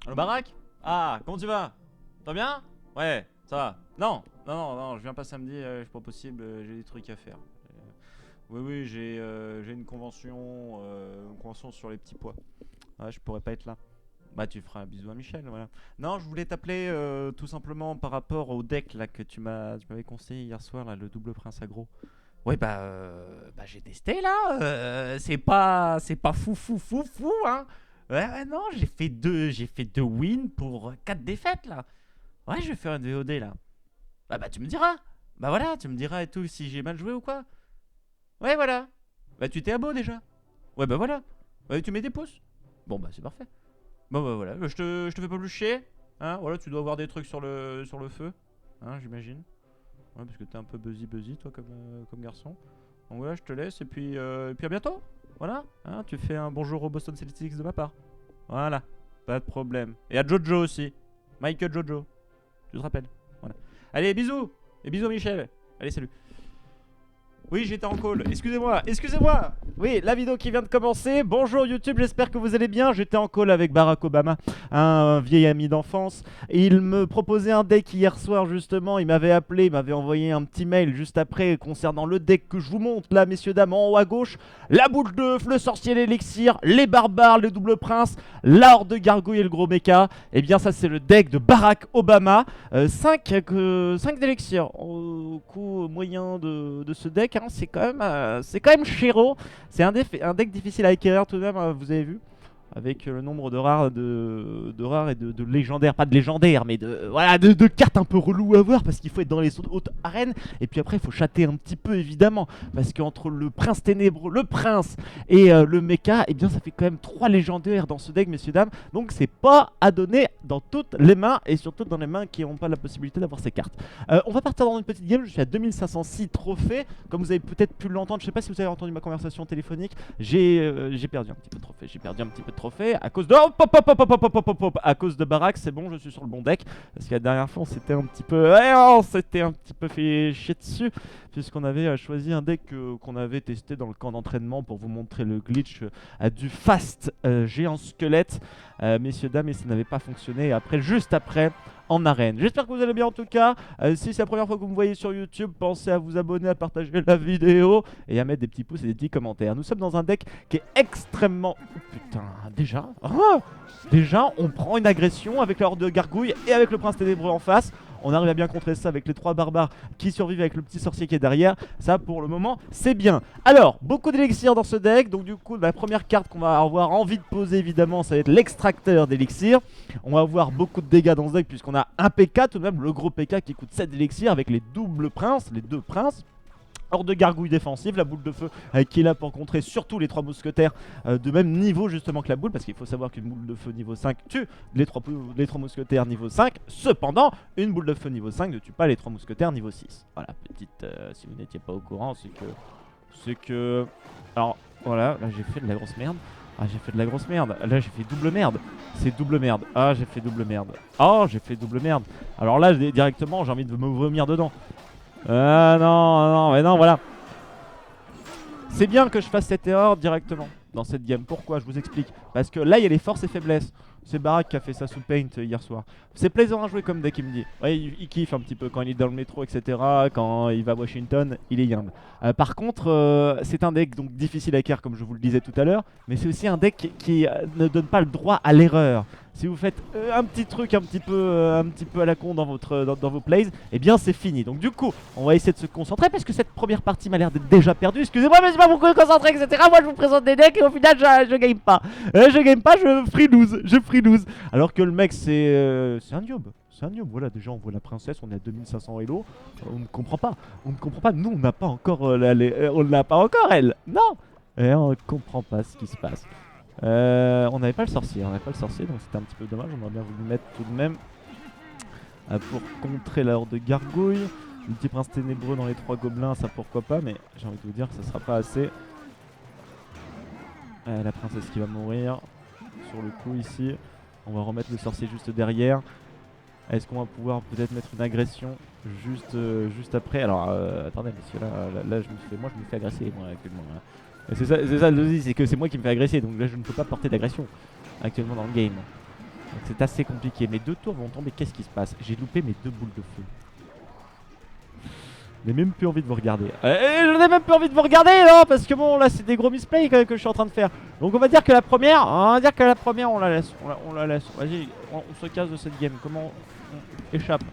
Allô Barack? Ah, comment tu vas? T'as bien? Ouais, ça va. Non, je viens pas samedi, c'est pas possible, j'ai des trucs à faire. Oui, j'ai une convention sur les petits pois. Ouais, je pourrais pas être là. Bah, tu feras un bisou à Michel, voilà. Non, je voulais t'appeler tout simplement par rapport au deck là que tu m'avais conseillé hier soir, là, le double prince aggro. Ouais, bah j'ai testé là. C'est pas fou, hein. Ouais, non, j'ai fait deux wins pour quatre défaites là. Ouais, je vais faire une VOD là. Bah tu me diras. Bah voilà, tu me diras et tout si j'ai mal joué ou quoi. Ouais, voilà. Bah tu t'es abo déjà. Ouais, bah voilà. Ouais, tu mets des pouces. Bon, bah c'est parfait. Bon, bah voilà, je te fais pas plus chier. Hein, voilà, tu dois avoir des trucs sur le feu. Hein, j'imagine. Ouais, parce que t'es un peu buzzy toi comme garçon. Donc voilà, je te laisse et puis à bientôt. Voilà, hein, tu fais un bonjour au Boston Celtics de ma part. Voilà, pas de problème. Et à Jojo aussi. Michael Jojo. Tu te rappelles. Voilà. Allez, bisous. Et bisous Michel. Allez, salut. Oui, j'étais en call. Excusez-moi. Oui, la vidéo qui vient de commencer. Bonjour YouTube, j'espère que vous allez bien. J'étais en call avec Barack Obama, un vieil ami d'enfance. Et il me proposait un deck hier soir, justement. Il m'avait appelé, il m'avait envoyé un petit mail juste après concernant le deck que je vous montre là, messieurs, dames, en haut à gauche. La boule d'œuf, le sorcier, l'élixir, les barbares, le double prince, la horde de gargouilles et le gros mecha. Eh bien, ça, c'est le deck de Barack Obama. 5 d'élixir au coût moyen de ce deck, hein, c'est quand même chéro. C'est un deck difficile à acquérir tout de même, vous avez vu. Avec le nombre de rares, de rares et de légendaires, pas de légendaires, mais voilà, de cartes un peu relou à voir parce qu'il faut être dans les hautes arènes. Et puis après, il faut chatter un petit peu évidemment. Parce qu'entre le prince ténébreux, le prince et le mecha, eh bien ça fait quand même 3 légendaires dans ce deck, messieurs, dames. Donc c'est pas à donner dans toutes les mains et surtout dans les mains qui n'ont pas la possibilité d'avoir ces cartes. On va partir dans une petite game, je suis à 2506 trophées. Comme vous avez peut-être pu l'entendre, je sais pas si vous avez entendu ma conversation téléphonique, j'ai perdu un petit peu de trophées, trophée à cause de à cause de Barack. C'est bon, je suis sur le bon deck parce que la dernière fois on s'était un petit peu fait chier dessus puisqu'on avait choisi un deck qu'on avait testé dans le camp d'entraînement pour vous montrer le glitch du fast géant squelette, messieurs dames, et ça n'avait pas fonctionné juste après en arène. J'espère que vous allez bien en tout cas. Si c'est la première fois que vous me voyez sur YouTube, pensez à vous abonner, à partager la vidéo et à mettre des petits pouces et des petits commentaires. Nous sommes dans un deck qui est extrêmement... Oh, putain, déjà, on prend une agression avec l'horde de gargouilles et avec le prince ténébreux en face. On arrive à bien contrer ça avec les 3 barbares qui survivent avec le petit sorcier qui est derrière. Ça, pour le moment, c'est bien. Alors, beaucoup d'élixir dans ce deck. Donc du coup, la première carte qu'on va avoir envie de poser, évidemment, ça va être l'extracteur d'élixir. On va avoir beaucoup de dégâts dans ce deck puisqu'on a un PK, tout de même, le gros PK qui coûte 7 d'élixir avec les doubles princes, les 2 princes. Hors de gargouille défensive, la boule de feu qui est là pour contrer surtout les 3 mousquetaires de même niveau justement que la boule, parce qu'il faut savoir qu'une boule de feu niveau 5 tue les 3 mousquetaires niveau 5. Cependant, une boule de feu niveau 5 ne tue pas les 3 mousquetaires niveau 6. Voilà, petite, si vous n'étiez pas au courant, c'est que... Alors voilà, là j'ai fait de la grosse merde. Ah, j'ai fait de la grosse merde. Là j'ai fait double merde. C'est double merde. Ah, j'ai fait double merde. Oh, j'ai fait double merde. Alors là directement j'ai envie de me vomir dedans. Ah mais non, voilà. C'est bien que je fasse cette erreur directement dans cette game. Pourquoi? Je vous explique. Parce que là, il y a les forces et faiblesses. C'est Barack qui a fait ça sous Paint hier soir. C'est plaisant à jouer comme deck, il me dit. Ouais, il kiffe un petit peu quand il est dans le métro, etc. Quand il va à Washington, il est yamb. Par contre, c'est un deck donc difficile à acquérir, comme je vous le disais tout à l'heure. Mais c'est aussi un deck qui ne donne pas le droit à l'erreur. Si vous faites un petit truc un petit peu à la con dans vos plays, eh bien c'est fini. Donc du coup, on va essayer de se concentrer parce que cette première partie m'a l'air d'être déjà perdue. Excusez-moi, mais c'est pas beaucoup de concentrer, etc. Moi je vous présente des decks et au final je game pas. Je free lose. Alors que le mec c'est un noob. C'est un noob, voilà, déjà on voit la princesse, on est à 2500 Elo. On ne comprend pas. Nous on n'a pas encore on l'a pas encore elle. Non. Et on ne comprend pas ce qui se passe. On n'avait pas le sorcier, donc c'était un petit peu dommage. On aurait bien voulu le mettre tout de même pour contrer la horde de gargouilles. Le petit prince ténébreux dans les 3 gobelins, ça pourquoi pas, mais j'ai envie de vous dire que ça sera pas assez. La princesse qui va mourir sur le coup ici. On va remettre le sorcier juste derrière. Est-ce qu'on va pouvoir peut-être mettre une agression juste après? Alors attendez messieurs, là je me fais agresser moi actuellement là. C'est ça le souci, c'est que c'est moi qui me fais agresser, donc là je ne peux pas porter d'agression actuellement dans le game. Donc c'est assez compliqué. Mes 2 tours vont tomber, qu'est-ce qui se passe? J'ai loupé mes 2 boules de feu. Je n'ai même plus envie de vous regarder. Je n'ai même plus envie de vous regarder, non, parce que bon, là c'est des gros misplays que je suis en train de faire. Donc on va dire que la première, on la laisse. On la laisse. Vas-y, on se casse de cette game. Comment on échappe?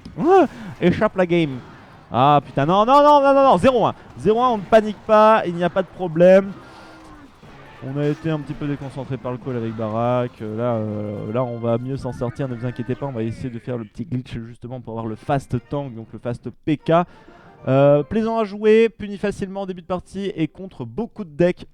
Échappe la game. Ah putain, non, 0-1. 0-1, on ne panique pas, il n'y a pas de problème. On a été un petit peu déconcentré par le call avec Barak. Là, on va mieux s'en sortir, ne vous inquiétez pas. On va essayer de faire le petit glitch justement pour avoir le fast tank, donc le fast PK. Plaisant à jouer, puni facilement en début de partie et contre beaucoup de decks.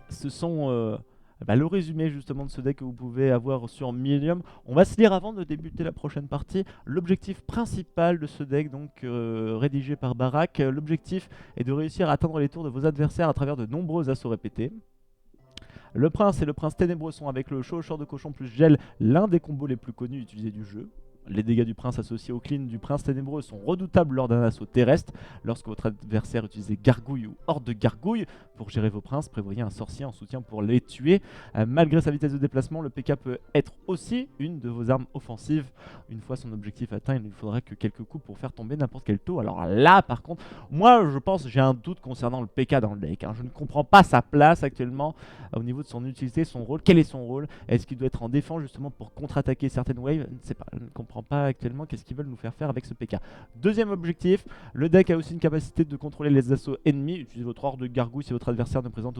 Ce sont le résumé justement de ce deck que vous pouvez avoir sur Millennium. On va se lire avant de débuter la prochaine partie l'objectif principal de ce deck, donc rédigé par Barak. L'objectif est de réussir à atteindre les tours de vos adversaires à travers de nombreux assauts répétés. Le prince et le prince ténébreux sont avec le chevaucheur de cochon plus gel l'un des combos les plus connus utilisés du jeu. Les dégâts du prince associés au clean du prince ténébreux sont redoutables lors d'un assaut terrestre. Lorsque votre adversaire utilise gargouille ou horde de gargouille pour gérer vos princes, prévoyez un sorcier en soutien pour les tuer. Malgré sa vitesse de déplacement, le PK peut être aussi une de vos armes offensives. Une fois son objectif atteint, il ne faudra que quelques coups pour faire tomber n'importe quel taux. Alors là, par contre, moi je pense j'ai un doute concernant le PK dans le deck. Je ne comprends pas sa place actuellement au niveau de son utilité, son rôle. Quel est son rôle? Est-ce qu'il doit être en défense justement pour contre-attaquer certaines waves? Je ne sais pas, je ne comprends pas actuellement qu'est-ce qu'ils veulent nous faire faire avec ce PK. Deuxième objectif, le deck a aussi une capacité de contrôler les assauts ennemis. Utilisez votre horde de gargouille si votre adversaire ne présente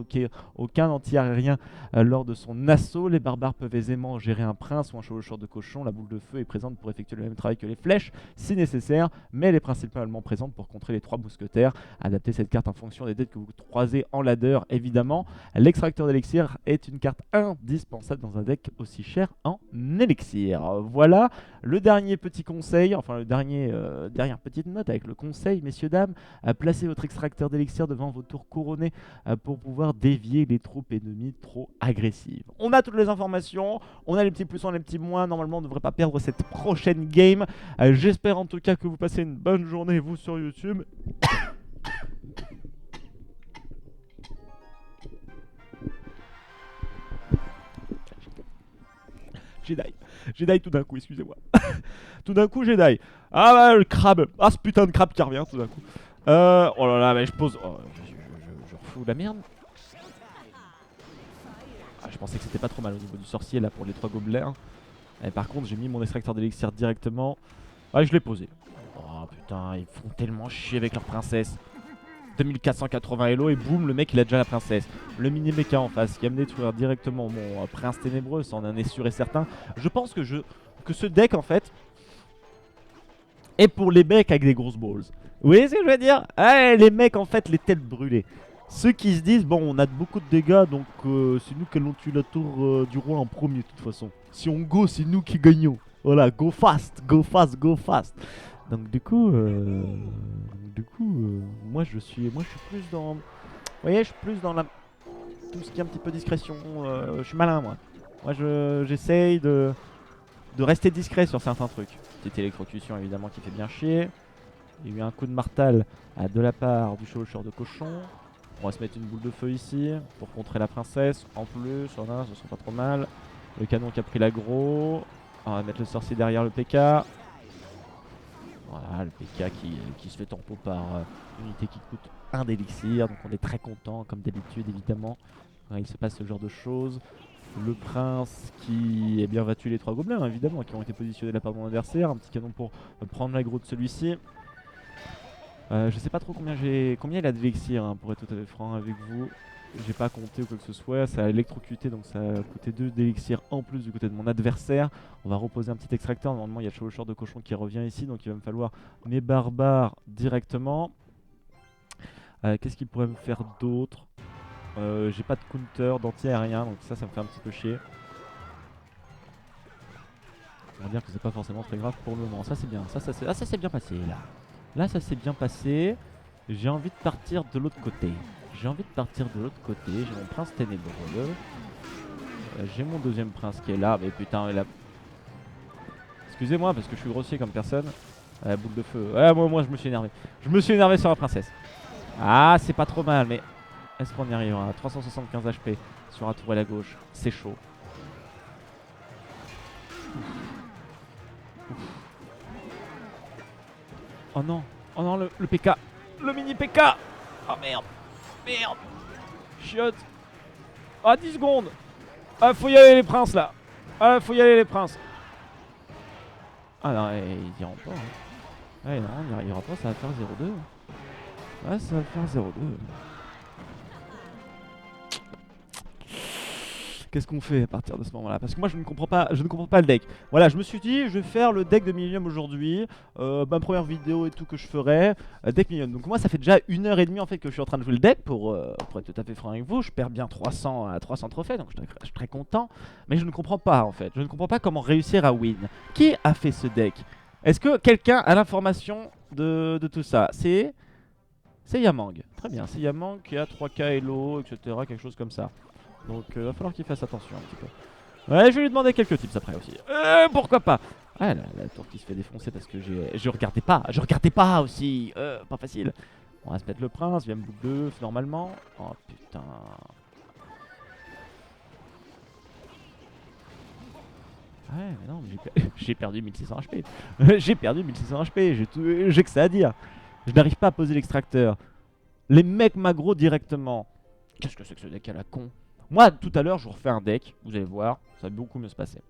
aucun anti-aérien lors de son assaut. Les barbares peuvent aisément gérer un prince ou un chevaucheur de cochon. La boule de feu est présente pour effectuer le même travail que les flèches si nécessaire, mais elle est principalement présente pour contrer les 3 mousquetaires. Adaptez cette carte en fonction des decks que vous croisez en ladder évidemment. L'extracteur d'élixir est une carte indispensable dans un deck aussi cher en élixir. Voilà le dernier petit conseil, enfin le dernière petite note avec le conseil, messieurs dames, placez votre extracteur d'élixir devant vos tours couronnés pour pouvoir dévier les troupes ennemies trop agressives. On a toutes les informations, on a les petits plus, on a les petits moins, normalement on ne devrait pas perdre cette prochaine game. J'espère en tout cas que vous passez une bonne journée vous sur YouTube. Jedi tout d'un coup, excusez-moi. Tout d'un coup, Jedi. Ah bah, le crabe. Ah, ce putain de crabe qui revient tout d'un coup. Oh là là, mais je pose. Oh, je refous la merde. Ah, je pensais que c'était pas trop mal au niveau du sorcier là pour les 3 gobelins. Et par contre, j'ai mis mon extracteur d'élixir directement. Ah, je l'ai posé. Oh putain, ils font tellement chier avec leur princesse. 2480 Elo et boum, le mec il a déjà la princesse. Le mini mecha en face qui va me détruire directement mon prince ténébreux, ça on en est sûr et certain. Je pense que ce deck en fait est pour les mecs avec des grosses balls. Vous voyez ce que je veux dire? Les mecs en fait, les têtes brûlées. Ceux qui se disent, bon on a beaucoup de dégâts donc c'est nous qui allons tuer la tour du roi en premier de toute façon. Si on go, c'est nous qui gagnons. Voilà, go fast, go fast, go fast. Donc du coup, moi je suis plus dans, vous voyez, je suis plus dans tout ce qui est un petit peu discrétion. Je suis malin moi. Moi j'essaye de rester discret sur certains trucs. Petite électrocution évidemment qui fait bien chier. Il y a eu un coup de martel de la part du chevaucheur de cochon. On va se mettre une boule de feu ici pour contrer la princesse. En plus, ça sera pas trop mal. Le canon qui a pris l'aggro. On va mettre le sorcier derrière le PK. Voilà, le PK qui se fait tempo par unité qui coûte 1 d'élixir. Donc on est très content comme d'habitude évidemment quand il se passe ce genre de choses. Le prince qui va tuer les 3 gobelins évidemment qui ont été positionnés de la part de mon adversaire. Un petit canon pour prendre l'aggro de celui-ci. Je sais pas trop combien il a d'élixir hein, pour être tout à fait franc avec vous. J'ai pas compté ou quoi que ce soit, ça a électrocuté donc ça a coûté 2 d'élixir en plus du côté de mon adversaire. On va reposer un petit extracteur, normalement il y a le chevaucheur de cochon qui revient ici donc il va me falloir mes barbares directement. Qu'est-ce qu'il pourrait me faire d'autre? J'ai pas de counter, d'anti-aérien donc ça me fait un petit peu chier. On va dire que c'est pas forcément très grave pour le moment, ça c'est bien, ça s'est bien passé là. Là ça s'est bien passé, j'ai envie de partir de l'autre côté. J'ai mon prince ténébreux. J'ai mon deuxième prince qui est là. Mais putain, il a... Excusez-moi parce que je suis grossier comme personne. Boule de feu. Moi je me suis énervé. Je me suis énervé sur la princesse. Ah, c'est pas trop mal, mais est-ce qu'on y arrivera? 375 HP sur la tourelle à gauche. C'est chaud. Oh non. Oh non, le PK. Le mini PK. Oh merde. Merde. Chiotte. Ah, 10 secondes. Ah, faut y aller les princes là. Ah, faut y aller les princes. Ah non, ils iront pas. Hein. Ouais, non, on n'y arrivera pas, ça va faire 0-2. Ouais, ça va faire 0-2. Qu'est-ce qu'on fait à partir de ce moment-là? Parce que moi je ne comprends pas le deck. Voilà, je me suis dit je vais faire le deck de Millennium aujourd'hui. Ma première vidéo et tout que je ferai. Deck Millennium. Donc moi ça fait déjà 1h30 en fait que je suis en train de jouer le deck pour être tout à fait franc avec vous. Je perds bien 300 à 300 trophées, donc je suis très content. Mais je ne comprends pas en fait. Je ne comprends pas comment réussir à win. Qui a fait ce deck? Est-ce que quelqu'un a l'information de tout ça? C'est Yamang. Très bien, c'est Yamang qui a 3K Elo, etc. Quelque chose comme ça. Donc il va falloir qu'il fasse attention un petit peu. Ouais, je vais lui demander quelques tips après aussi. Pourquoi pas? Ah, la tour qui se fait défoncer parce que je regardais pas. Je regardais pas aussi. Pas facile. On va se mettre le prince, vient me boucle de œuf normalement. Oh putain. Ouais, mais non, j'ai perdu 1600 HP. J'ai perdu 1600 HP. J'ai que ça à dire. Je n'arrive pas à poser l'extracteur. Les mecs m'aggro directement. Qu'est-ce que c'est que ce deck à la con? Moi, tout à l'heure, je vous refais un deck. Vous allez voir, ça va beaucoup mieux se passer.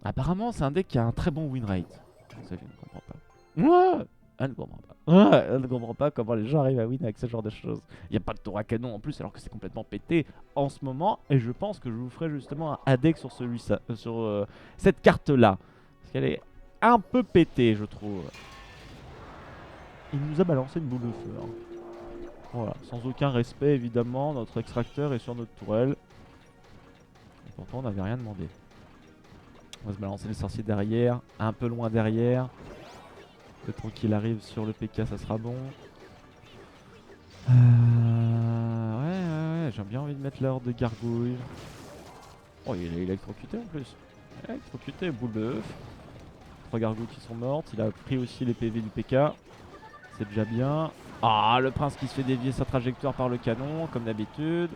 Apparemment, c'est un deck qui a un très bon win rate. Ça, je ne comprends pas. Ouais, elle ne comprend pas. Ouais, elle ne comprend pas comment les gens arrivent à win avec ce genre de choses. Il n'y a pas de tour à canon en plus, alors que c'est complètement pété en ce moment. Et je pense que je vous ferai justement un deck sur cette carte-là. Parce qu'elle est un peu pétée, je trouve. Il nous a balancé une boule de feu. Hein. Voilà, sans aucun respect évidemment, notre extracteur est sur notre tourelle. Et pourtant on n'avait rien demandé. On va se balancer les sorciers derrière, un peu loin derrière. Le temps qu'il arrive sur le PK, ça sera bon. Ouais, j'ai bien envie de mettre l'ordre de gargouille. Oh, il est électrocuté en plus. Électrocuté, boule de œuf. 3 gargouilles qui sont mortes, il a pris aussi les PV du PK. C'est déjà bien. Ah, le prince qui se fait dévier sa trajectoire par le canon, comme d'habitude.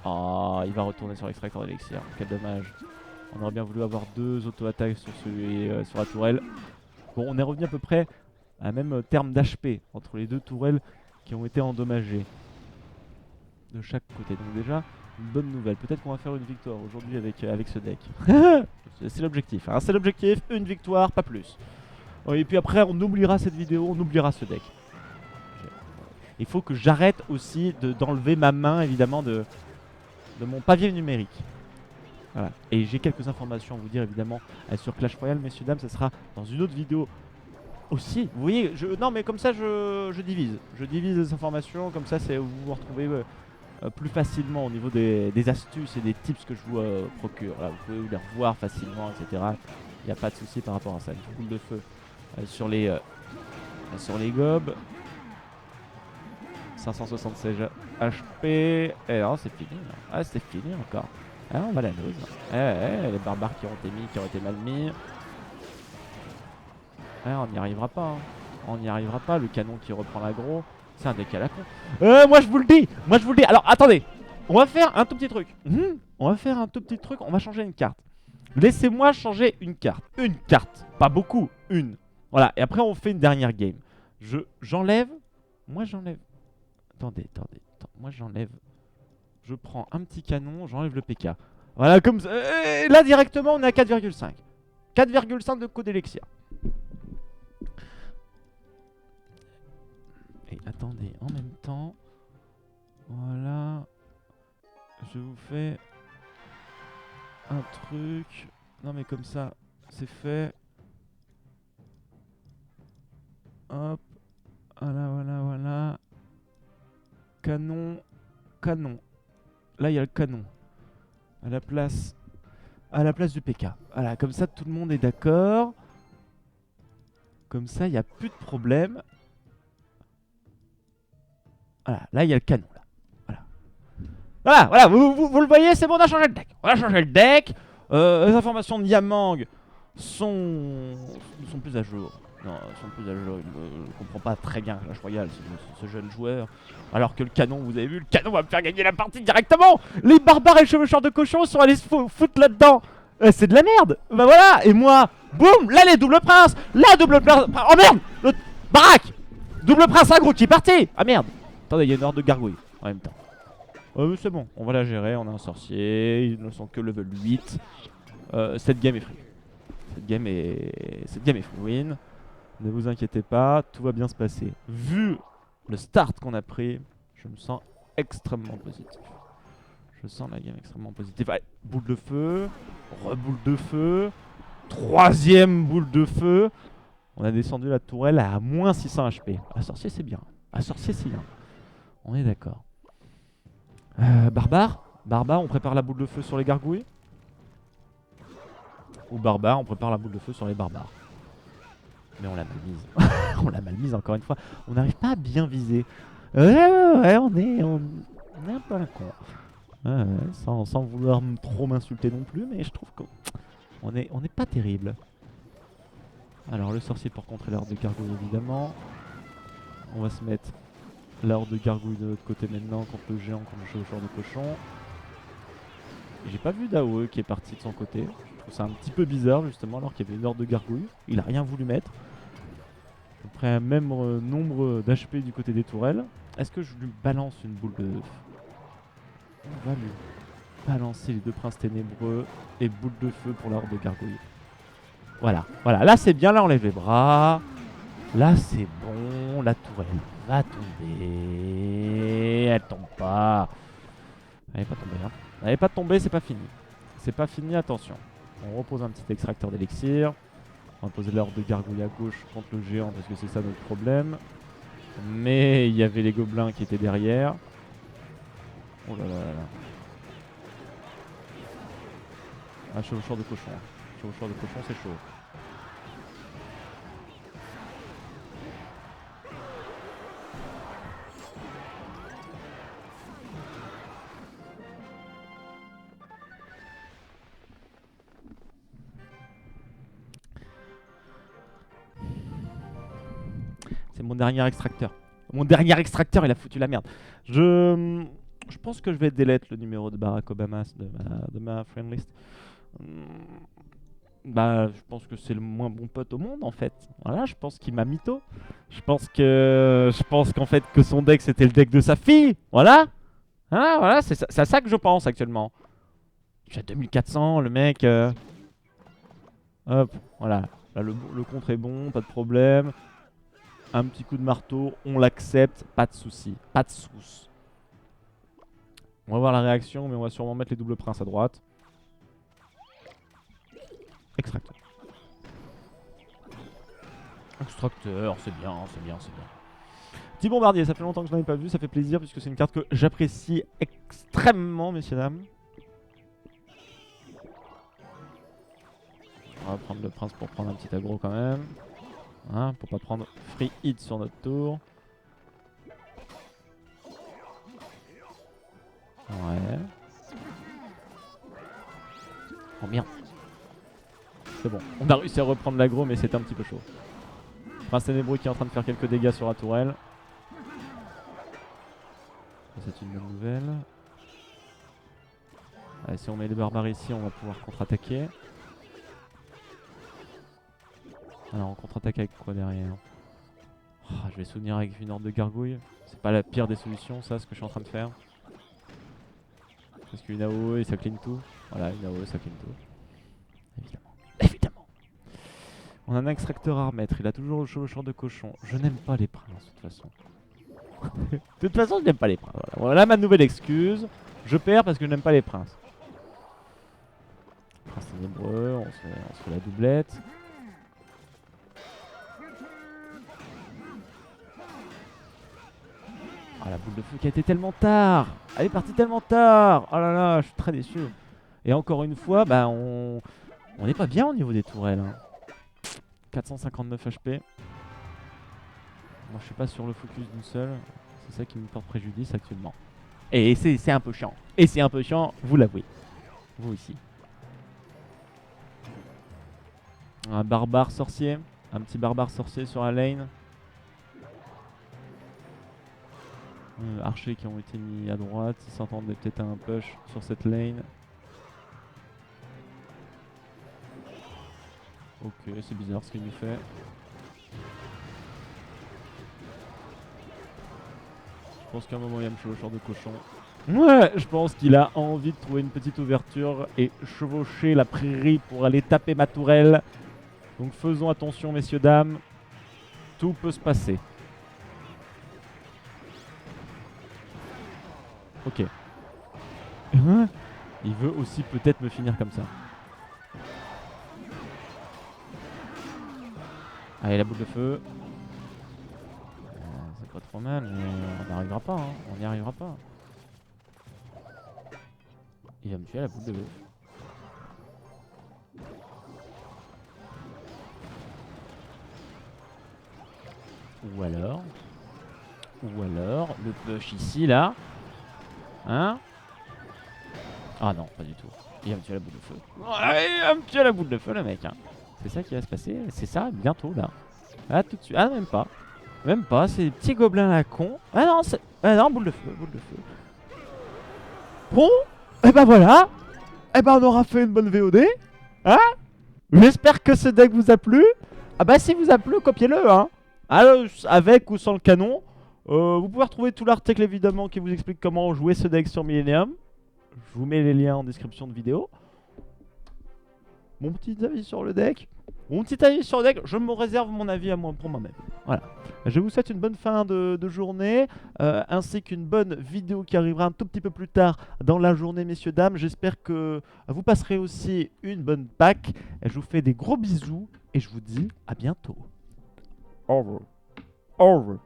Ah, il va retourner sur l'extracteur d'élixir. Quel dommage. On aurait bien voulu avoir 2 auto-attaques sur sur la tourelle. Bon, on est revenu à peu près à même terme d'HP entre les 2 tourelles qui ont été endommagées. De chaque côté. Donc déjà, une bonne nouvelle. Peut-être qu'on va faire une victoire aujourd'hui avec ce deck. C'est l'objectif. Hein. C'est l'objectif, une victoire, pas plus. Et puis après, on oubliera cette vidéo, on oubliera ce deck. Il faut que j'arrête aussi d'enlever ma main, évidemment, de mon papier numérique. Voilà. Et j'ai quelques informations à vous dire, évidemment, sur Clash Royale, messieurs, dames. Ça sera dans une autre vidéo aussi. Vous voyez, non, mais comme ça, je divise. Je divise les informations, comme ça, vous vous retrouvez plus facilement au niveau des astuces et des tips que je vous procure. Voilà, vous pouvez les revoir facilement, etc. Il n'y a pas de souci par rapport à ça. Une boule de feu sur les gobs. 576 HP. Et non, c'est fini. Là. Ah, c'est fini encore. Ah, on va la nose. Les barbares qui ont été mal mis. On n'y arrivera pas. Hein. On n'y arrivera pas. Le canon qui reprend l'aggro. C'est un deck à la con. Moi je vous le dis. Alors attendez. On va faire un tout petit truc. On va changer une carte. Laissez-moi changer une carte. Une carte. Pas beaucoup. Une. Voilà. Et après on fait une dernière game. J'enlève. Moi j'enlève. Attendez. Moi j'enlève. Je prends un petit canon. J'enlève le PK. Voilà comme ça. Là directement on est à 4,5. 4,5 de code d'élixir. Et attendez, en même temps, voilà, je vous fais un truc. Non mais comme ça, c'est fait. Hop, voilà. Canon. Là il y a le canon. À la place du PK. Voilà, comme ça tout le monde est d'accord. Comme ça il n'y a plus de problème. Voilà, là il y a le canon là. Voilà, vous le voyez, c'est bon, on a changé le deck. Les informations de Yamang sont plus à jour. Non, sont plus à jour. Je ne comprends pas très bien Clash Royale, ce jeune joueur. Alors que le canon, vous avez vu, le canon va me faire gagner la partie directement. Les barbares et le chevaucheur de cochon sont allés se foutre là-dedans. C'est de la merde. Bah voilà. Et moi, boum, là les doubles princes. La double prince. Oh merde. L'autre baraque. Double prince aggro qui est parti. Ah merde. Attendez, il y a une horde de gargouilles en même temps. C'est bon, on va la gérer, on a un sorcier, ils ne sont que level 8. Cette game est free. Cette game est free win. Ne vous inquiétez pas, tout va bien se passer. Vu le start qu'on a pris, je me sens extrêmement positif. Je sens la game extrêmement positive. Allez, boule de feu, reboule de feu, troisième boule de feu. On a descendu la tourelle à moins 600 HP. Ah, sorcier c'est bien. Ah, sorcier c'est bien. On est d'accord. Barbare, on prépare la boule de feu sur les gargouilles. Ou barbare, on prépare la boule de feu sur les barbares. Mais on l'a mal mise. On l'a mal mise encore une fois. On n'arrive pas à bien viser. Ouais, on est un peu un con. Sans vouloir trop m'insulter non plus, mais je trouve qu'on est pas terrible. Alors le sorcier pour contrer l'horde de gargouilles évidemment. On va se mettre la horde de gargouilles de l'autre côté maintenant contre le géant, contre le chevaucheur de cochon. J'ai pas vu d'AOE qui est parti de son côté. Je trouve ça un petit peu bizarre justement alors qu'il y avait une horde de gargouilles. Il a rien voulu mettre. À peu près un même nombre d'HP du côté des tourelles. Est-ce que je lui balance une boule de... On va lui balancer les deux princes ténébreux et boule de feu pour la horde de gargouilles. Voilà, là c'est bien, là on lève les bras. Là c'est bon, la tourelle va tomber. Elle tombe pas. Elle n'est pas tombée, hein. Elle n'est pas tombée, c'est pas fini. C'est pas fini, attention. On repose un petit extracteur d'élixir. On va poser l'ordre de gargouille à gauche contre le géant parce que c'est ça notre problème. Mais il y avait les gobelins qui étaient derrière. Oh là là là là. Ah, chevaucheur de cochon. Chevaucheur de cochon, c'est chaud. C'est mon dernier extracteur. Mon dernier extracteur, il a foutu la merde. Je pense que je vais delete le numéro de Barack Obama de ma friend list. Bah, je pense que c'est le moins bon pote au monde en fait. Voilà, je pense qu'il m'a mytho. Je pense qu'en fait que son deck c'était le deck de sa fille. Voilà. Ah, voilà, c'est à ça que je pense actuellement. J'ai 2400, le mec. Hop, voilà. Là, le contre est bon, pas de problème. Un petit coup de marteau, on l'accepte, pas de souci, pas de souce. On va voir la réaction, mais on va sûrement mettre les doubles princes à droite. Extracteur. Extracteur, c'est bien, c'est bien, c'est bien. Petit bombardier, ça fait longtemps que je n'en ai pas vu, ça fait plaisir puisque c'est une carte que j'apprécie extrêmement, messieurs dames. On va prendre le prince pour prendre un petit aggro quand même. Hein, pour pas prendre free hit sur notre tour. Ouais. Oh merde. C'est bon. On a réussi à reprendre l'aggro mais c'était un petit peu chaud. Prince ténébreux qui est en train de faire quelques dégâts sur la tourelle. C'est une bonne nouvelle. Allez, si on met les barbares ici, on va pouvoir contre-attaquer. Alors on contre-attaque avec quoi derrière? Je vais souvenir avec une horde de gargouilles. C'est pas la pire des solutions ça, ce que je suis en train de faire. Parce qu'une AOE et ça clean tout. Voilà, une AOE ça clean tout. Évidemment. Évidemment. On a un extracteur à remettre, il a toujours le chevaucheur de cochon. Je n'aime pas les princes de toute façon. De toute façon je n'aime pas les princes. Voilà ma nouvelle excuse. Je perds parce que je n'aime pas les princes. Prince ténébreux, on se fait la doublette. Ah, la boule de feu qui a été tellement tard. Elle est partie tellement tard. Oh là là, je suis très déçu. Et encore une fois, bah on n'est pas bien au niveau des tourelles. Hein. 459 HP. Moi je suis pas sur le focus d'une seule. C'est ça qui me porte préjudice actuellement. Et c'est un peu chiant. Et c'est un peu chiant, vous l'avouez. Vous aussi. Un barbare sorcier. Un petit barbare sorcier sur la lane. Archers qui ont été mis à droite, ils s'entendent peut-être à un push sur cette lane. Ok, c'est bizarre ce qu'il nous fait. Je pense qu'à un moment il va me chevaucher de cochon. Ouais, je pense qu'il a envie de trouver une petite ouverture et chevaucher la prairie pour aller taper ma tourelle. Donc faisons attention messieurs dames. Tout peut se passer. Ok. Il veut aussi peut-être me finir comme ça. Allez, la boule de feu. C'est pas trop mal, mais on n'y arrivera pas. Hein. On n'y arrivera pas. Il va me tuer à la boule de feu. Ou alors, le push ici, là. Hein? Ah non, pas du tout. Il va me tuer à la boule de feu. Ouais, il va me tuer à la boule de feu, le mec. Hein. C'est ça qui va se passer. C'est ça, bientôt, là. Ah, tout de suite. Ah, même pas. Même pas, c'est des petits gobelins à la con. Ah non, boule de feu, boule de feu. Bon, et ben voilà. Et ben on aura fait une bonne VOD. Hein? J'espère que ce deck vous a plu. Ah bah si vous a plu, copiez-le, hein. Alors, avec ou sans le canon. Vous pouvez retrouver tout l'article évidemment qui vous explique comment jouer ce deck sur Millennium. Je vous mets les liens en description de vidéo. Mon petit avis sur le deck. Je me réserve mon avis à moi pour moi-même. Voilà. Je vous souhaite une bonne fin de journée, ainsi qu'une bonne vidéo qui arrivera un tout petit peu plus tard dans la journée, messieurs, dames. J'espère que vous passerez aussi une bonne Pâques. Je vous fais des gros bisous et je vous dis à bientôt. Au revoir. Au revoir.